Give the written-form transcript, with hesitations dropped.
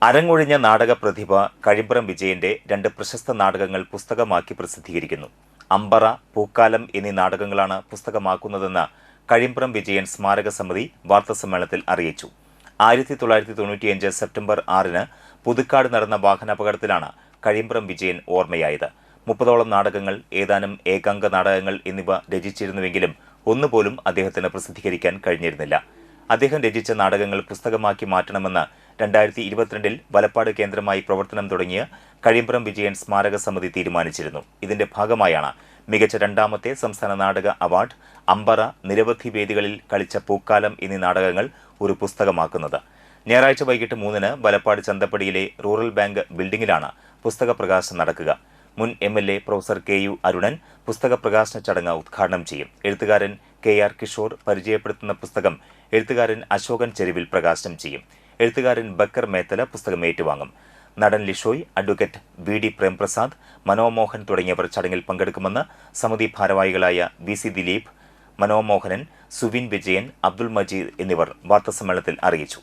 അരങ്ങൊഴിഞ്ഞ നാടക പ്രതിഭ കഴിമ്പ്രം വിജയന്റെ 2 പ്രശസ്ത നാടകങ്ങൾ പുസ്തകമാക്കി പ്രസിദ്ധീകരിക്കുന്നു. അമ്പറ, പൂക്കാലം എന്നീ നാടകങ്ങളാണ് പുസ്തകമാക്കുന്നതെന്ന് കഴിമ്പ്രം വിജയൻ സ്മാരക സമിതി വാർത്താസമ്മേളനത്തിൽ അറിയിച്ചു. 1995 സെപ്റ്റംബർ 6-ന് പുതുക്കാട് നടന്ന വാഹനാപകടത്തിലാണ് കഴിമ്പ്രം വിജയൻ ഓർമ്മയായത്. 30ഓളം നാടകങ്ങൾ, ഏതാനും ഏകാംഗ നാടകങ്ങൾ എന്നിവ രചിച്ചിരുന്നുവെങ്കിലും ഒന്നുപോലും അദ്ദേഹത്തിന് പ്രസിദ്ധീകരിക്കാൻ കഴിഞ്ഞിരുന്നില്ല. അദ്ദേഹം രചിച്ച നാടകങ്ങൾ പുസ്തകമാക്കി മാറ്റണമെന്ന് 2022-ൽ വലപ്പാട് കേന്ദ്രമായി പ്രവർത്തനം തുടങ്ങിയ കഴിമ്പ്രം വിജയൻ സ്മാരക സമിതി തീരുമാനിച്ചിരുന്നു. ഇതിന്റെ ഭാഗമായാണ് മികച്ച 2ാമത്തെ സംസ്ഥാന നാടക അവാർഡ്, അമ്പറ, നിരവധി വേദികളിൽ കളിച്ച പൂക്കാലം എന്നീ നാടകങ്ങൾ ഒരു പുസ്തകമാക്കുന്നത്. ഞായറാഴ്ച വൈകിട്ട് 3-ന് വലപ്പാട് ചന്തപ്പടിയിലെ റൂറൽ ബാങ്ക് ബിൽഡിംഗിലാണ് പുസ്തക പ്രകാശനം നടക്കുക. മുൻ MLA പ്രൊഫസർ KU അരുണൻ പുസ്തക പ്രകാശന ചടങ്ങ് ഉദ്ഘാടനം ചെയ്യും. എഴുത്തുകാരൻ KR കിഷോർ പരിചയപ്പെടുത്തുന്ന പുസ്തകം എഴുത്തുകാരൻ അശോകൻ ചെരുവിൽ പ്രകാശനം ചെയ്യും. എഴുത്തുകാരൻ ബക്കർ മേത്തല പുസ്തകം ഏറ്റുവാങ്ങും. നടൻ ലിഷോയ്, അഡ്വക്കേറ്റ് VD പ്രേംപ്രസാദ്, മനോമോഹൻ തുടങ്ങിയവർ ചടങ്ങിൽ പങ്കെടുക്കുമെന്ന് സമിതി ഭാരവാഹികളായ VC ദിലീപ്, മനോമോഹനൻ, സുവിൻ വിജയൻ, അബ്ദുൾ മജീദ് എന്നിവർ വാർത്താസമ്മേളനത്തിൽ അറിയിച്ചു.